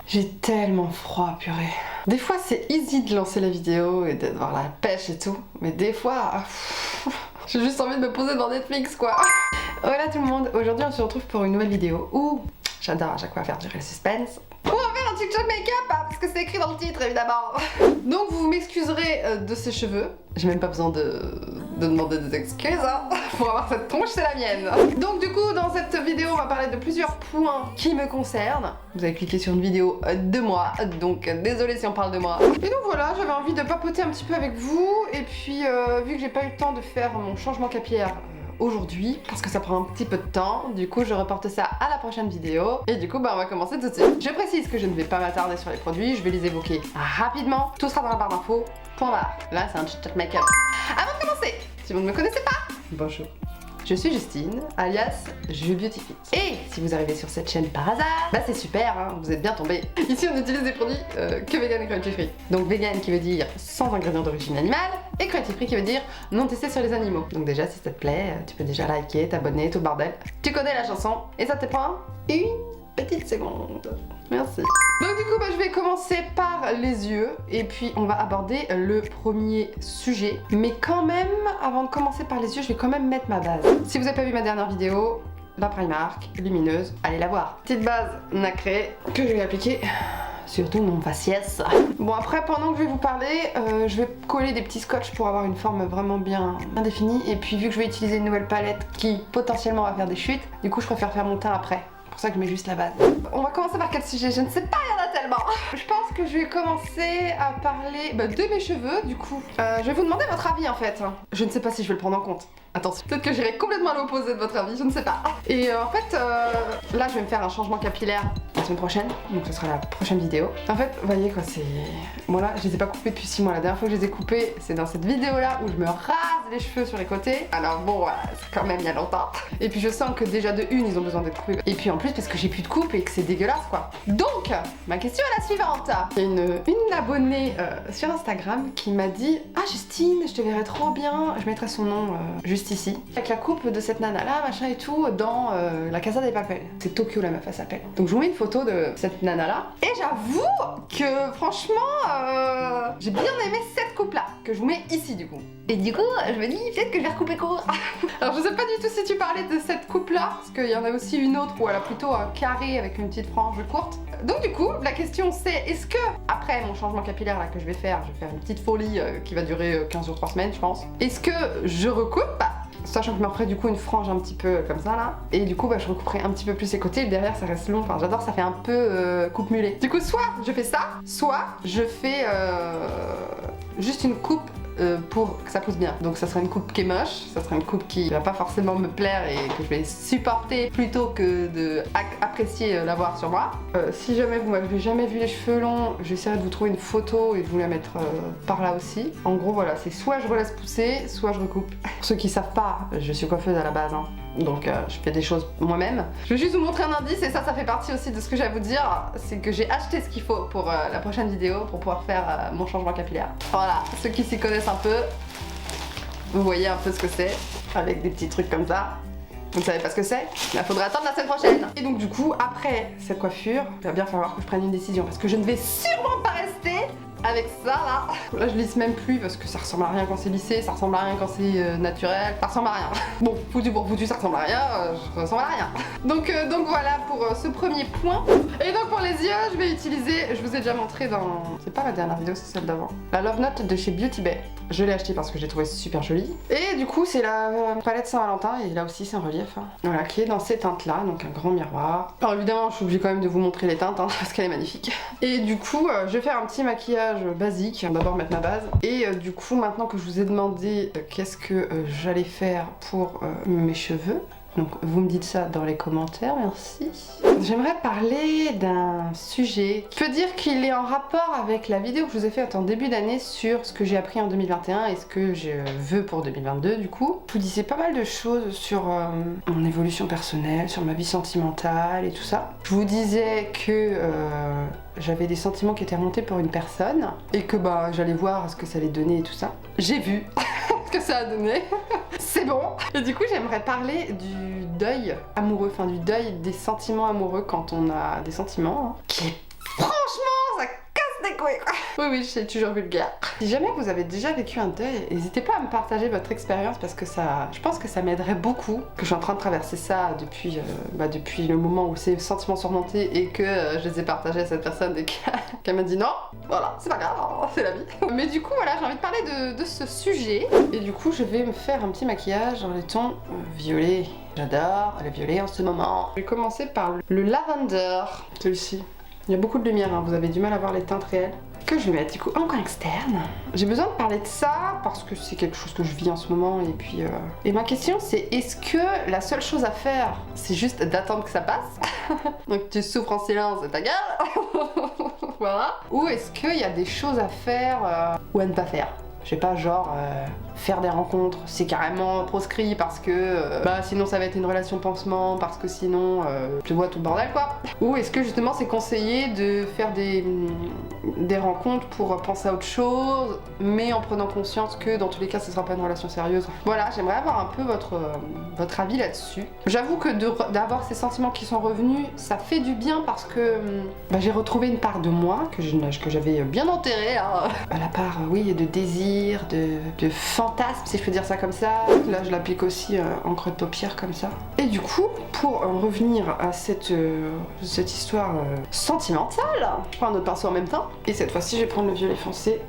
J'ai tellement froid, purée. Des fois c'est easy de lancer la vidéo et d'avoir la pêche et tout, mais des fois... j'ai juste envie de me poser dans Netflix quoi. Voilà tout le monde, aujourd'hui on se retrouve pour une nouvelle vidéo où j'adore à chaque fois faire durer le suspense. On va faire un TikTok make-up hein, parce que c'est écrit dans le titre évidemment. Donc vous m'excuserez de ces cheveux. J'ai même pas besoin de demander des excuses hein, pour avoir cette tronche, c'est la mienne. Donc du coup dans cette vidéo on va parler de plusieurs points qui me concernent. Vous avez cliqué sur une vidéo de moi, donc désolé si on parle de moi. Et donc voilà, j'avais envie de papoter un petit peu avec vous. Et puis vu que j'ai pas eu le temps de faire mon changement capillaire aujourd'hui parce que ça prend un petit peu de temps, du coup je reporte ça à la prochaine vidéo et du coup bah on va commencer tout de suite. Je précise que je ne vais pas m'attarder sur les produits, je vais les évoquer rapidement, tout sera dans la barre d'infos, point barre. Là c'est un TikTok make-up. Avant de commencer, si vous ne me connaissez pas, bonjour. Je suis Justine, alias Je Beautify. Et si vous arrivez sur cette chaîne par hasard, bah c'est super, hein, vous êtes bien tombés. Ici on utilise des produits que vegan et cruelty free. Donc vegan qui veut dire sans ingrédients d'origine animale, et cruelty free qui veut dire non testé sur les animaux. Donc déjà si ça te plaît, tu peux déjà liker, t'abonner, tout le bordel. Tu connais la chanson, et ça te prend une petite seconde. Merci. Donc du coup bah, je vais commencer par les yeux et puis on va aborder le premier sujet. Mais quand même, avant de commencer par les yeux, je vais quand même mettre ma base. Si vous n'avez pas vu ma dernière vidéo, la Primark lumineuse, allez la voir. Petite base nacrée que je vais appliquer sur tout mon faciès. Bon après pendant que je vais vous parler, je vais coller des petits scotch pour avoir une forme vraiment bien définie. Et puis vu que je vais utiliser une nouvelle palette qui potentiellement va faire des chutes, du coup je préfère faire mon teint après. C'est pour ça que je mets juste la base. On va commencer par quel sujet? Je ne sais pas, il y en a tellement. Je pense que je vais commencer à parler de mes cheveux, du coup. Je vais vous demander votre avis en fait. Je ne sais pas si je vais le prendre en compte. Attention, peut-être que j'irai complètement à l'opposé de votre avis, je ne sais pas. Et en fait, là je vais me faire un changement capillaire la semaine prochaine, donc ce sera la prochaine vidéo. En fait, vous voyez quoi, c'est... Bon là, je les ai pas coupés depuis 6 mois, la dernière fois que je les ai coupés, c'est dans cette vidéo là où je me rase les cheveux sur les côtés. Alors bon, voilà, c'est quand même il y a longtemps. Et puis je sens que déjà de une, ils ont besoin d'être coupés. Et puis en plus, parce que j'ai plus de coupe et que c'est dégueulasse quoi. Donc, ma question est la suivante. Il y a une abonnée sur Instagram qui m'a dit « Ah Justine, je te verrais trop bien, je mettrai son nom juste ici, avec la coupe de cette nana là, machin et tout, dans la Casa des Papel. » C'est Tokyo la meuf, elle s'appelle. Donc je vous mets une photo de cette nana là. Et j'avoue que franchement, j'ai bien aimé cette coupe là, que je vous mets ici du coup. Et du coup, je me dis peut-être que je vais recouper court. Alors je sais pas du tout si tu parlais de cette coupe là, parce qu'il y en a aussi une autre où elle a plutôt un carré avec une petite frange courte. Donc du coup, la question c'est, est-ce que, après mon changement capillaire là que je vais faire une petite folie qui va durer 15 jours, 3 semaines je pense. Est-ce que je recoupe sachant que je me referai du coup une frange un petit peu comme ça là. Et du coup bah, je recouperai un petit peu plus les côtés et derrière ça reste long. Enfin j'adore, ça fait un peu coupe mulet. Du coup soit je fais ça, soit je fais juste une coupe pour que ça pousse bien. Donc ça sera une coupe qui est moche, ça sera une coupe qui va pas forcément me plaire et que je vais supporter plutôt que de apprécier l'avoir sur moi. Si jamais vous m'avez jamais vu les cheveux longs, j'essaierai de vous trouver une photo et de vous la mettre par là aussi. En gros voilà, c'est soit je relaisse pousser, soit je recoupe. Pour ceux qui savent pas, je suis coiffeuse à la base hein. Donc je fais des choses moi-même. Je vais juste vous montrer un indice et ça fait partie aussi de ce que j'ai à vous dire. C'est que j'ai acheté ce qu'il faut pour la prochaine vidéo pour pouvoir faire mon changement capillaire. Voilà, ceux qui s'y connaissent un peu, vous voyez un peu ce que c'est, avec des petits trucs comme ça. Vous ne savez pas ce que c'est? Il faudra attendre la semaine prochaine. Et donc du coup, après cette coiffure, il va bien falloir que je prenne une décision parce que je ne vais sûrement pas rester avec ça là. Là je lisse même plus parce que ça ressemble à rien quand c'est lissé, ça ressemble à rien quand c'est naturel, ça ressemble à rien. Bon, foutu pour foutu, ça ressemble à rien, ça ressemble à rien. Donc voilà pour ce premier point. Et donc pour les yeux, je vais utiliser, je vous ai déjà montré dans... C'est pas la dernière vidéo, c'est celle d'avant. La Love Note de chez Beauty Bay. Je l'ai acheté parce que j'ai trouvé super jolie. Et du coup c'est la palette Saint-Valentin et là aussi c'est en relief. Hein. Voilà, qui est dans ces teintes là, donc un grand miroir. Alors évidemment je suis obligée quand même de vous montrer les teintes hein, parce qu'elle est magnifique. Et du coup je vais faire un petit maquillage basique, d'abord mettre ma base. Et du coup maintenant que je vous ai demandé qu'est-ce que j'allais faire pour mes cheveux, donc vous me dites ça dans les commentaires, merci. J'aimerais parler d'un sujet qui peut dire qu'il est en rapport avec la vidéo que je vous ai faite en début d'année sur ce que j'ai appris en 2021 et ce que je veux pour 2022 du coup. Je vous disais pas mal de choses sur mon évolution personnelle, sur ma vie sentimentale et tout ça. Je vous disais que j'avais des sentiments qui étaient remontés pour une personne et que bah j'allais voir ce que ça allait donner et tout ça. J'ai vu ce que ça a donné. C'est bon. Et du coup j'aimerais parler du deuil amoureux, enfin du deuil des sentiments amoureux quand on a des sentiments, hein, qui est Franchement, ça casse des couilles quoi. Oui, c'est toujours vulgaire. Si jamais vous avez déjà vécu un deuil, n'hésitez pas à me partager votre expérience parce que je pense que ça m'aiderait beaucoup. Que je suis en train de traverser ça depuis le moment où ces sentiments sont remontés et que je les ai partagés à cette personne et qu'elle m'a dit non, voilà, c'est pas grave, c'est la vie. Mais du coup, voilà, j'ai envie de parler de ce sujet. Et du coup, je vais me faire un petit maquillage dans les tons violets. J'adore le violet en ce moment. Je vais commencer par le lavender, celui-ci. Il y a beaucoup de lumière, hein. Vous avez du mal à voir les teintes réelles. Que je vais mettre du coup en coin externe. J'ai besoin de parler de ça parce que c'est quelque chose que je vis en ce moment et puis... Et ma question c'est, est-ce que la seule chose à faire, c'est juste d'attendre que ça passe? Donc tu souffres en silence et ta gueule. Voilà. Ou est-ce qu'il y a des choses à faire ou à ne pas faire? Je sais pas, genre faire des rencontres, c'est carrément proscrit parce que sinon ça va être une relation pansement, parce que sinon tu vois tout le bordel quoi. Ou est-ce que justement c'est conseillé de faire des rencontres pour penser à autre chose, mais en prenant conscience que dans tous les cas ce sera pas une relation sérieuse. Voilà, j'aimerais avoir un peu votre avis là-dessus. J'avoue que d'avoir ces sentiments qui sont revenus, ça fait du bien parce que j'ai retrouvé une part de moi que j'avais bien enterrée, hein. La part, oui, de désir, de fantasme, si je peux dire ça comme ça. Là, je l'applique aussi en creux de paupière comme ça. Et du coup, pour en revenir à cette histoire sentimentale, je prends un autre pinceau en même temps. Et cette fois-ci, je vais prendre le violet foncé,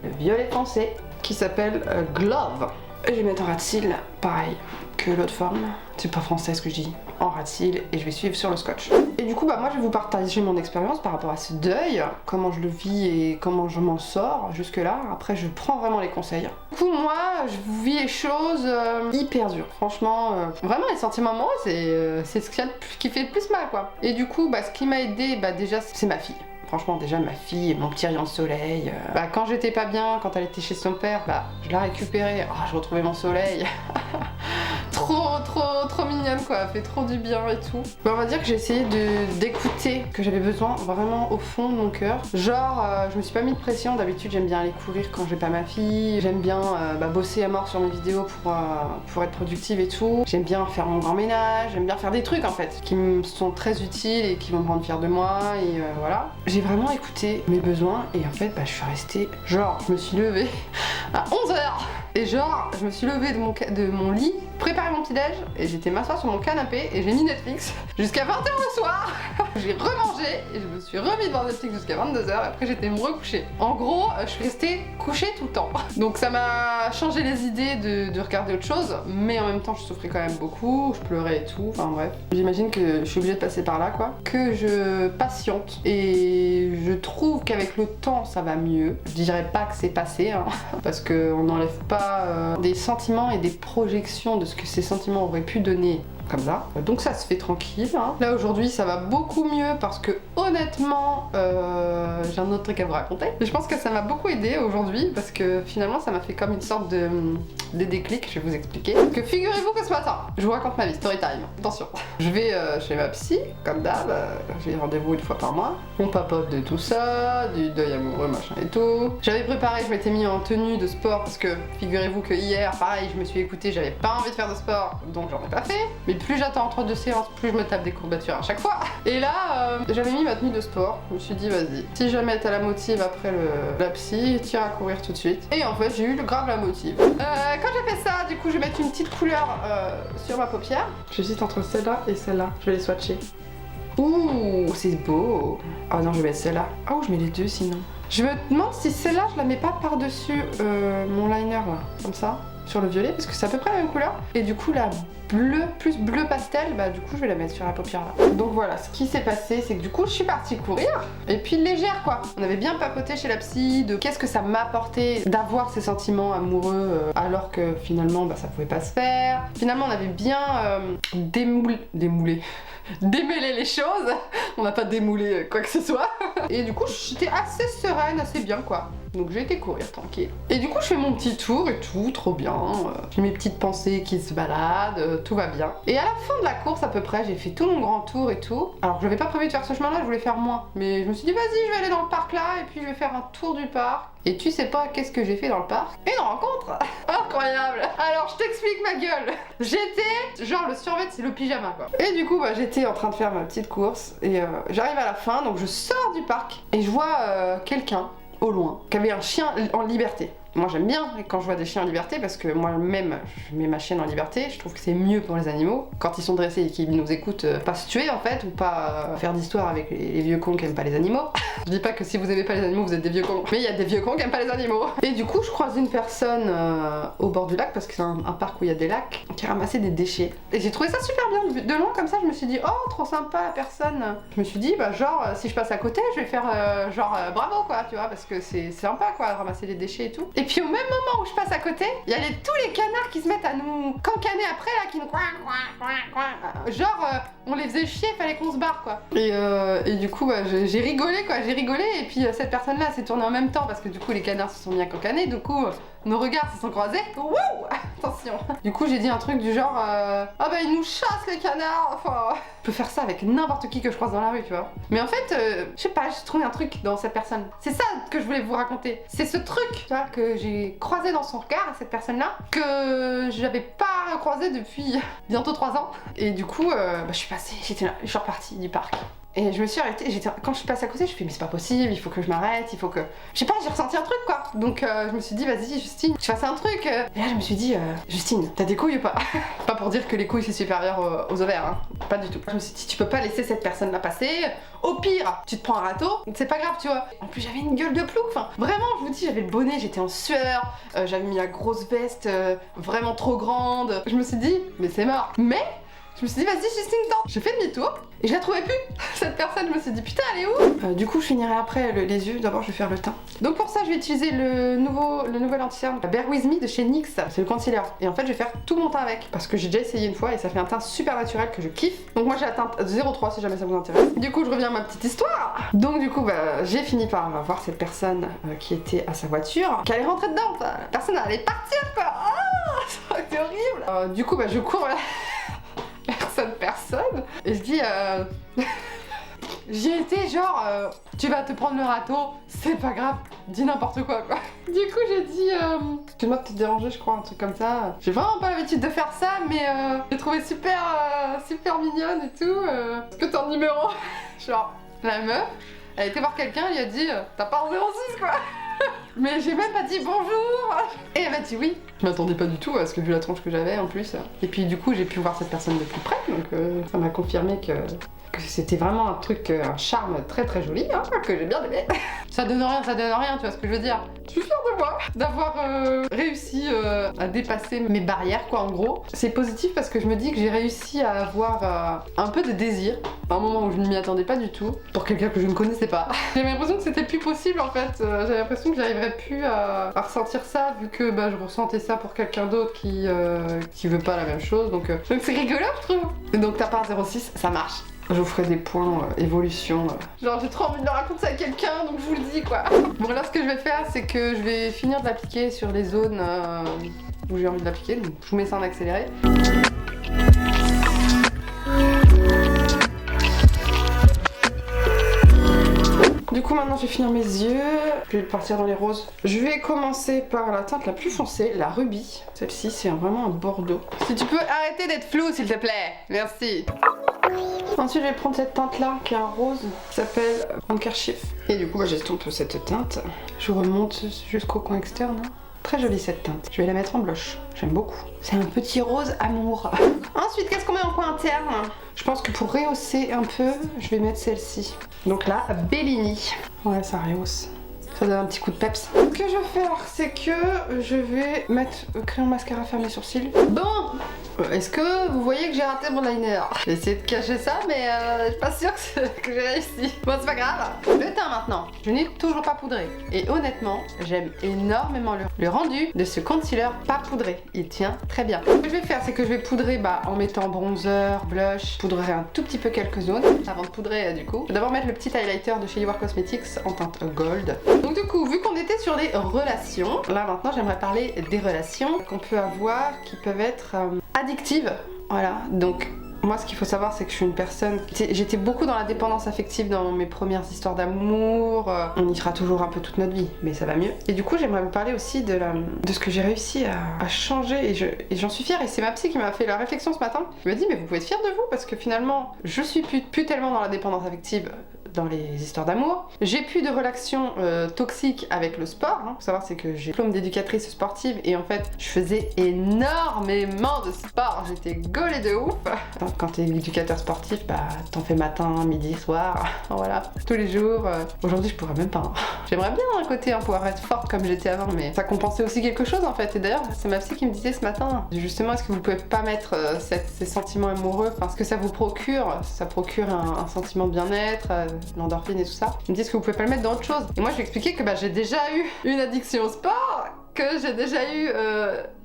qui s'appelle Glove. Et je vais mettre en ras de cils, pareil que l'autre forme. C'est pas français ce que je dis. En ras de cils, et je vais suivre sur le scotch. Et du coup, moi je vais vous partager mon expérience par rapport à ce deuil, comment je le vis et comment je m'en sors jusque-là. Après, je prends vraiment les conseils. Du coup, moi, je vis les choses hyper dures. Franchement, vraiment, les sentiments amoureux, c'est ce qui fait le plus mal, quoi. Et du coup, ce qui m'a aidé, déjà, c'est ma fille. Franchement, déjà ma fille, mon petit rayon de soleil. Quand j'étais pas bien, quand elle était chez son père, je la récupérais. Oh, je retrouvais mon soleil. trop mignonne quoi, elle fait trop du bien et tout. On va dire que j'ai essayé d'écouter, que j'avais besoin vraiment au fond de mon cœur. Genre, je me suis pas mis de pression. D'habitude, j'aime bien aller courir quand j'ai pas ma fille. J'aime bien bosser à mort sur mes vidéos pour être productive et tout. J'aime bien faire mon grand ménage. J'aime bien faire des trucs en fait qui me sont très utiles et qui vont me rendre fière de moi. Et voilà. J'ai vraiment écouté mes besoins et en fait, je suis restée. Genre, je me suis levée à 11h. Et genre, je me suis levée de mon lit, préparé mon petit déj, et j'étais m'asseoir sur mon canapé et j'ai mis Netflix jusqu'à 20h le soir. J'ai remangé et je me suis remis devant Netflix jusqu'à 22h et après j'étais me recoucher. En gros, je suis restée couchée tout le temps. Donc ça m'a changé les idées de regarder autre chose, mais en même temps je souffrais quand même beaucoup, je pleurais et tout, enfin bref. J'imagine que je suis obligée de passer par là quoi. Que je patiente et je trouve qu'avec le temps ça va mieux. Je dirais pas que c'est passé, hein, parce qu'on n'enlève pas des sentiments et des projections de ce que ces sentiments auraient pu donner comme ça. Donc ça se fait tranquille, hein. Là aujourd'hui ça va beaucoup mieux parce que honnêtement j'ai un autre truc à vous raconter. Et je pense que ça m'a beaucoup aidé aujourd'hui parce que finalement ça m'a fait comme une sorte de déclic, je vais vous expliquer. Que figurez-vous que ce matin, je vous raconte ma vie, story time, attention. Je vais chez ma psy, comme d'hab, j'ai rendez-vous une fois par mois. On papote de tout ça, du deuil amoureux, machin et tout. J'avais préparé, je m'étais mis en tenue de sport parce que figurez-vous que hier, pareil, je me suis écoutée, j'avais pas envie de faire de sport, donc j'en ai pas fait. Mais plus j'attends entre deux séances, plus je me tape des courbatures à chaque fois. Et là, j'avais mis ma tenue de sport. Je me suis dit, vas-y, si jamais t'as la motive après la psy, tire à courir tout de suite. Et en fait, j'ai eu grave la motive. Quand j'ai fait ça, du coup, je vais mettre une petite couleur sur ma paupière. J'hésite entre celle-là et celle-là. Je vais les swatcher. Ouh, c'est beau. Ah non, je vais mettre celle-là. Oh, je mets les deux sinon. Je me demande si celle-là, je la mets pas par-dessus mon liner là, comme ça, sur le violet, parce que c'est à peu près la même couleur. Et du coup, la bleu, plus bleu pastel, du coup je vais la mettre sur la paupière là. Donc voilà, ce qui s'est passé, c'est que du coup je suis partie courir, et puis légère quoi. On avait bien papoté chez la psy de qu'est-ce que ça m'apportait d'avoir ces sentiments amoureux alors que finalement ça pouvait pas se faire. Finalement on avait bien démêlé les choses. On n'a pas démoulé quoi que ce soit. Et du coup j'étais assez sereine, assez bien quoi. Donc j'ai été courir tranquille. Et du coup je fais mon petit tour et tout, trop bien. J'ai mes petites pensées qui se baladent, tout va bien. Et à la fin de la course à peu près, j'ai fait tout mon grand tour et tout. Alors je n'avais pas prévu de faire ce chemin là, je voulais faire moins. Mais je me suis dit vas-y, je vais aller dans le parc là et puis je vais faire un tour du parc. Et tu sais pas qu'est-ce que j'ai fait dans le parc? Une rencontre incroyable. Alors je t'explique ma gueule. J'étais, genre le survêt c'est le pyjama quoi. Et du coup bah, j'étais en train de faire ma petite course et j'arrive à la fin, donc je sors du parc et je vois quelqu'un au loin qui avait un chien en liberté. Moi j'aime bien quand je vois des chiens en liberté parce que moi-même je mets ma chienne en liberté, je trouve que c'est mieux pour les animaux quand ils sont dressés et qu'ils nous écoutent, pas se tuer en fait ou pas faire d'histoire avec les vieux cons qui aiment pas les animaux. Je dis pas que si vous aimez pas les animaux vous êtes des vieux cons, mais il y a des vieux cons qui aiment pas les animaux. Et du coup je croise une personne au bord du lac parce que c'est un parc où il y a des lacs qui ramassait des déchets et j'ai trouvé ça super bien de loin comme ça. Je me suis dit oh trop sympa la personne. Je me suis dit bah genre si je passe à côté je vais faire bravo quoi tu vois parce que c'est sympa quoi de ramasser les déchets et tout. Et puis au même moment où je passe à côté, il y a tous les canards qui se mettent à nous cancaner après là, qui nous on les faisait chier, fallait qu'on se barre quoi. Et du coup bah, j'ai rigolé quoi, et puis cette personne là s'est tournée en même temps parce que du coup les canards se sont mis à cancaner, du coup nos regards se sont croisés. Wouh, attention. Du coup j'ai dit un truc du genre ah bah ils nous chassent les canards, enfin je peux faire ça avec n'importe qui que je croise dans la rue tu vois. Mais en fait je sais pas, j'ai trouvé un truc dans cette personne. C'est ça que je voulais vous raconter. C'est ce truc tu vois que j'ai croisé dans son regard à cette personne là que j'avais pas croisé depuis bientôt 3 ans. Et du coup bah, je suis passée, j'étais là, je suis repartie du parc. Et je me suis arrêtée, quand je passe à côté, je fais mais c'est pas possible, il faut que je m'arrête, il faut que... Je sais pas, j'ai ressenti un truc quoi. Donc je me suis dit vas-y Justine, tu fasses un truc. Et là je me suis dit Justine, t'as des couilles ou pas? Pas pour dire que les couilles c'est supérieur aux ovaires, hein. Pas du tout. Je me suis dit tu peux pas laisser cette personne là passer. Au pire, tu te prends un râteau, c'est pas grave tu vois. En plus j'avais une gueule de plouc, enfin vraiment je vous dis j'avais le bonnet, j'étais en sueur, j'avais mis la grosse veste vraiment trop grande. Je me suis dit mais c'est mort. Mais je me suis dit vas-y Justine tente. J'ai fait demi-tour et je la trouvais plus. Cette personne, je me suis dit putain elle est où? Du coup je finirai après les yeux, d'abord je vais faire le teint. Donc pour ça je vais utiliser le nouvel anti-cerne, la Bear With Me de chez NYX, c'est le concealer. Et en fait je vais faire tout mon teint avec parce que j'ai déjà essayé une fois et ça fait un teint super naturel que je kiffe. Donc moi j'ai la teinte 03 si jamais ça vous intéresse. Du coup je reviens à ma petite histoire. Donc du coup bah, j'ai fini par voir cette personne qui était à sa voiture, qui allait rentrer dedans. La personne allait partir quoi. Ah, c'est horrible. Du coup bah je cours là. Cette personne et je dis j'y étais genre tu vas te prendre le râteau, c'est pas grave, dis n'importe quoi. Du coup j'ai dit excuse-moi de te déranger, je crois, un truc comme ça. J'ai vraiment pas l'habitude de faire ça mais j'ai trouvé super mignonne et tout. Est-ce que t'as un numéro? Genre la meuf elle était voir quelqu'un, elle lui a dit t'as pas un 06 quoi. Mais j'ai même pas dit bonjour. Et elle m'a dit oui. Je m'attendais pas du tout à ce que vu la tronche que j'avais en plus. Et puis du coup j'ai pu voir cette personne de plus près, donc ça m'a confirmé que c'était vraiment un truc, un charme très très joli, hein, que j'ai bien aimé. Ça donne rien, tu vois ce que je veux dire. Je suis fière de moi d'avoir réussi à dépasser mes barrières quoi en gros. C'est positif parce que je me dis que j'ai réussi à avoir un peu de désir à un moment où je ne m'y attendais pas du tout pour quelqu'un que je ne connaissais pas. J'avais l'impression que c'était plus possible en fait. J'avais l'impression que j'arriverais plus à ressentir ça vu que bah, je ressentais ça pour quelqu'un d'autre qui veut pas la même chose. Donc c'est rigolo je trouve. Et donc t'as pas un 06, ça marche. Je vous ferai des points évolution. Genre j'ai trop envie de le raconter à quelqu'un donc je vous le dis quoi. Bon là ce que je vais faire c'est que je vais finir de l'appliquer sur les zones où j'ai envie de l'appliquer. Donc je vous mets ça en accéléré. Du coup maintenant je vais finir mes yeux, je vais partir dans les roses. Je vais commencer par la teinte la plus foncée, la rubis. Celle-ci c'est vraiment un bordeaux. Si tu peux arrêter d'être flou s'il te plaît, merci. Ensuite je vais prendre cette teinte là qui est un rose qui s'appelle Handkerchief. Et du coup bah, j'estompe cette teinte. Je remonte jusqu'au coin externe. Très jolie cette teinte. Je vais la mettre en blush. J'aime beaucoup. C'est un petit rose amour. Ensuite qu'est-ce qu'on met en coin interne? Je pense que pour rehausser un peu, je vais mettre celle-ci. Donc là, Bellini. Ouais ça rehausse. Ça donne un petit coup de peps. Ce que je vais faire, c'est que je vais mettre crayon mascara faire mes sourcils. Bon, est-ce que vous voyez que j'ai raté mon liner? J'ai essayé de cacher ça, mais je suis pas sûre que j'ai réussi. Bon, c'est pas grave. Le teint maintenant. Je n'ai toujours pas poudré. Et honnêtement, j'aime énormément le rendu de ce concealer pas poudré. Il tient très bien. Ce que je vais faire, c'est que je vais poudrer en mettant bronzer, blush, poudrer un tout petit peu quelques zones avant de poudrer du coup. Je vais d'abord mettre le petit highlighter de chez Eyewear Cosmetics en teinte gold. Donc du coup, vu qu'on était sur les relations, là maintenant j'aimerais parler des relations qu'on peut avoir qui peuvent être addictives Voilà, donc moi ce qu'il faut savoir c'est que je suis une personne, j'étais beaucoup dans la dépendance affective dans mes premières histoires d'amour, on y sera toujours un peu toute notre vie, mais ça va mieux. Et du coup j'aimerais vous parler aussi de ce que j'ai réussi à changer et j'en suis fière, et c'est ma psy qui m'a fait la réflexion ce matin. Elle m'a dit mais vous pouvez être fière de vous parce que finalement je suis plus tellement dans la dépendance affective dans les histoires d'amour. J'ai plus de relations toxiques avec le sport. Faut savoir c'est que j'ai diplôme d'éducatrice sportive et en fait je faisais énormément de sport. J'étais gaulée de ouf. Quand t'es éducateur sportif, bah t'en fais matin, midi, soir, voilà, tous les jours. Aujourd'hui je pourrais même pas. J'aimerais bien d'un côté pouvoir être forte comme j'étais avant, mais ça compensait aussi quelque chose en fait. Et d'ailleurs c'est ma psy qui me disait ce matin, justement est-ce que vous pouvez pas mettre ces sentiments amoureux, ce que ça vous procure, ça procure un sentiment de bien-être, l'endorphine et tout ça. Il me dit est-ce que vous pouvez pas le mettre dans autre chose. Et moi je lui ai expliqué que j'ai déjà eu une addiction au sport, que j'ai déjà eu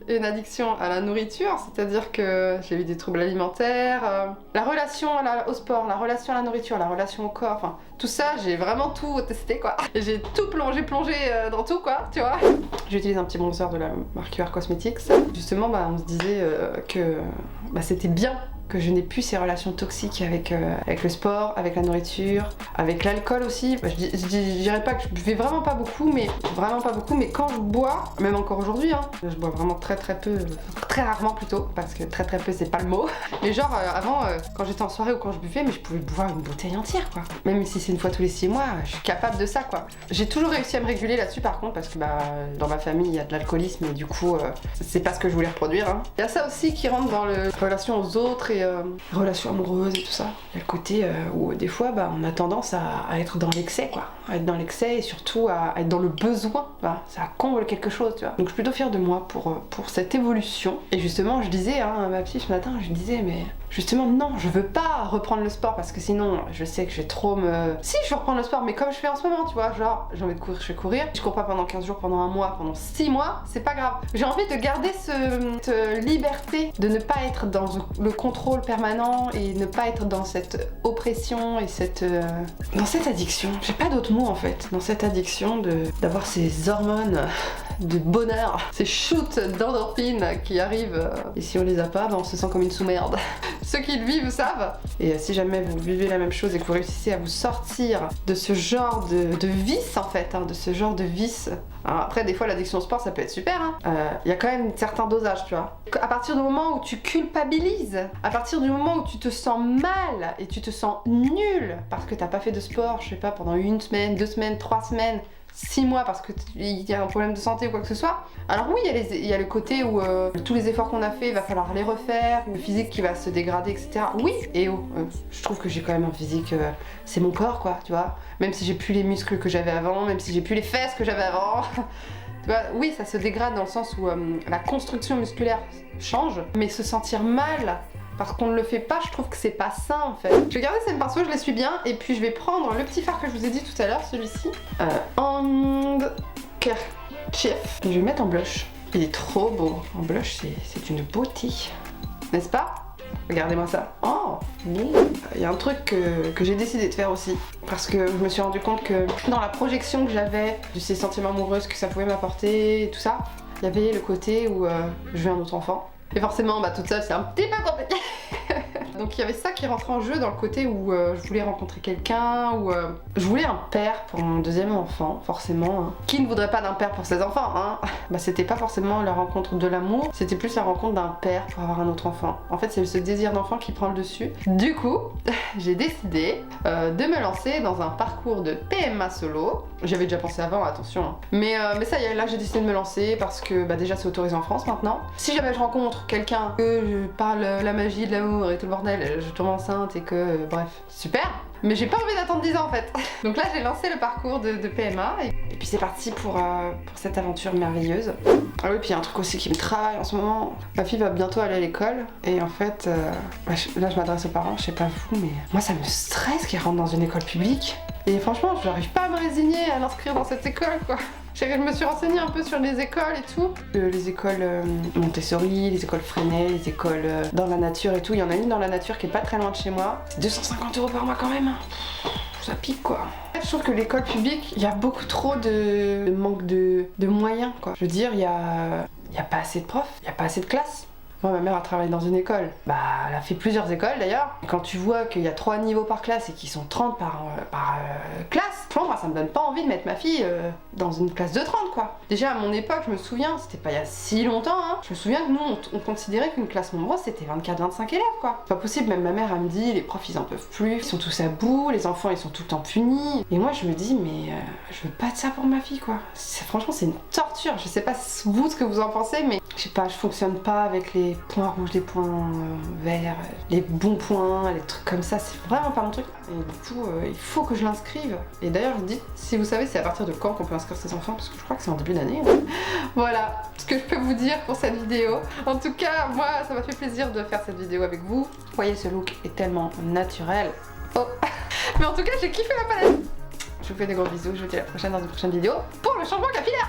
une addiction à la nourriture, c'est-à-dire que j'ai eu des troubles alimentaires, la relation au sport, la relation à la nourriture, la relation au corps, enfin tout ça, j'ai vraiment tout testé quoi. Et j'ai tout plongé dans tout quoi, tu vois. J'utilise un petit bronzer de la marque UR Cosmetics. Justement, on se disait que c'était bien que je n'ai plus ces relations toxiques avec le sport, avec la nourriture, avec l'alcool aussi. Je dirais pas que je buvais vraiment pas beaucoup, mais quand je bois, même encore aujourd'hui, je bois vraiment très peu, très rarement plutôt, parce que très peu c'est pas le mot. Mais genre avant, quand j'étais en soirée ou quand je buvais, mais je pouvais boire une bouteille entière quoi. Même si c'est une fois tous les 6 mois, je suis capable de ça quoi. J'ai toujours réussi à me réguler là-dessus par contre, parce que dans ma famille il y a de l'alcoolisme et du coup c'est pas ce que je voulais reproduire. Il y a ça aussi qui rentre dans les relations aux autres et relations amoureuses et tout ça. Il y a le côté où des fois on a tendance à être dans l'excès quoi, à être dans l'excès et surtout à être dans le besoin. Ça comble quelque chose, tu vois. Donc je suis plutôt fière de moi pour cette évolution. Et justement je disais à ma psy ce matin, je disais mais justement non, je veux pas reprendre le sport parce que sinon je sais que je vais trop me... Si je veux reprendre le sport mais comme je fais en ce moment, tu vois, genre j'ai envie de courir, je vais courir. Je cours pas pendant 15 jours, pendant un mois, pendant 6 mois, c'est pas grave. J'ai envie de garder cette liberté de ne pas être dans le contrôle permanent et ne pas être dans cette oppression et dans cette addiction. J'ai pas d'autre mot en fait. Dans cette addiction d'avoir ces hormones de bonheur, ces shoots d'endorphine qui arrivent et si on les a pas, on se sent comme une sous-merde. Ceux qui le vivent savent. Et si jamais vous vivez la même chose et que vous réussissez à vous sortir de ce genre de vice en fait, de ce genre de vice. Alors après des fois l'addiction au sport ça peut être super, y a quand même un certain dosage tu vois. À partir du moment où tu culpabilises, à partir du moment où tu te sens mal et tu te sens nul parce que t'as pas fait de sport, je sais pas, pendant 1 semaine, 2 semaines, 3 semaines, 6 mois parce qu'il y a un problème de santé ou quoi que ce soit. Alors oui, il y a le côté où tous les efforts qu'on a fait, il va falloir les refaire, le physique qui va se dégrader, etc. Oui, et je trouve que j'ai quand même un physique, c'est mon corps quoi, tu vois. Même si j'ai plus les muscles que j'avais avant, même si j'ai plus les fesses que j'avais avant. Tu vois, oui, ça se dégrade dans le sens où la construction musculaire change, mais se sentir mal parce qu'on ne le fait pas, je trouve que c'est pas sain en fait. Je vais garder cette pinceau, je l'essuie bien, et puis je vais prendre le petit fard que je vous ai dit tout à l'heure, celui-ci. Handkerchief. Et je vais le mettre en blush. Il est trop beau. En blush, c'est une beauté. N'est-ce pas? Regardez-moi ça. Oh, oui. Il y a un truc que j'ai décidé de faire aussi. Parce que je me suis rendu compte que dans la projection que j'avais de ces sentiments amoureux que ça pouvait m'apporter et tout ça, il y avait le côté où je veux un autre enfant. Et forcément, toute seule, c'est un petit peu compliqué. Donc il y avait ça qui rentrait en jeu dans le côté où je voulais rencontrer quelqu'un, où je voulais un père pour mon deuxième enfant, forcément. Qui ne voudrait pas d'un père pour ses enfants, c'était pas forcément la rencontre de l'amour, c'était plus la rencontre d'un père pour avoir un autre enfant. En fait, c'est ce désir d'enfant qui prend le dessus. Du coup, j'ai décidé de me lancer dans un parcours de PMA solo. J'avais déjà pensé avant, attention. Mais ça y est, là j'ai décidé de me lancer parce que déjà c'est autorisé en France maintenant. Si jamais je rencontre quelqu'un, que je parle la magie de l'amour et tout le bordel, je tombe enceinte et que bref, super. Mais j'ai pas envie d'attendre 10 ans en fait. Donc là j'ai lancé le parcours de PMA et puis c'est parti pour cette aventure merveilleuse. Ah oui, puis il y a un truc aussi qui me travaille en ce moment. Ma fille va bientôt aller à l'école et en fait, là je m'adresse aux parents, je sais pas vous, mais moi ça me stresse qu'elle rentre dans une école publique. Et franchement, je n'arrive pas à me résigner à l'inscrire dans cette école quoi. Je me suis renseignée un peu sur les écoles et tout. Les écoles Montessori, les écoles Freinet, les écoles dans la nature et tout. Il y en a une dans la nature qui est pas très loin de chez moi. C'est 250 € par mois quand même. Ça pique quoi. Je trouve que l'école publique, il y a beaucoup trop de manque de moyens quoi. Je veux dire, il y a pas assez de profs, il y a pas assez de classes. Moi, ma mère a travaillé dans une école. Bah, elle a fait plusieurs écoles d'ailleurs. Et quand tu vois qu'il y a 3 niveaux par classe et qu'ils sont 30 par classe, franchement, moi, ça me donne pas envie de mettre ma fille dans une classe de 30, quoi. Déjà, à mon époque, je me souviens, c'était pas il y a si longtemps, hein. Je me souviens que nous, on considérait qu'une classe nombreuse, c'était 24-25 élèves, quoi. C'est pas possible, même ma mère, elle me dit, les profs, ils en peuvent plus, ils sont tous à bout, les enfants, ils sont tout le temps punis. Et moi, je me dis, mais je veux pas de ça pour ma fille, quoi. Franchement, c'est une torture. Je sais pas vous ce que vous en pensez, mais je sais pas, je fonctionne pas avec les points rouges, les points verts, les bons points, les trucs comme ça, c'est vraiment pas mon truc. Et du coup, il faut que je l'inscrive. Et d'ailleurs, dites si vous savez, c'est à partir de quand qu'on peut inscrire ses enfants, parce que je crois que c'est en début d'année. Voilà ce que je peux vous dire pour cette vidéo. En tout cas, moi, ça m'a fait plaisir de faire cette vidéo avec vous. Vous voyez, ce look est tellement naturel. Oh. Mais en tout cas, j'ai kiffé la palette. Je vous fais des gros bisous, je vous dis à la prochaine dans une prochaine vidéo pour le changement capillaire.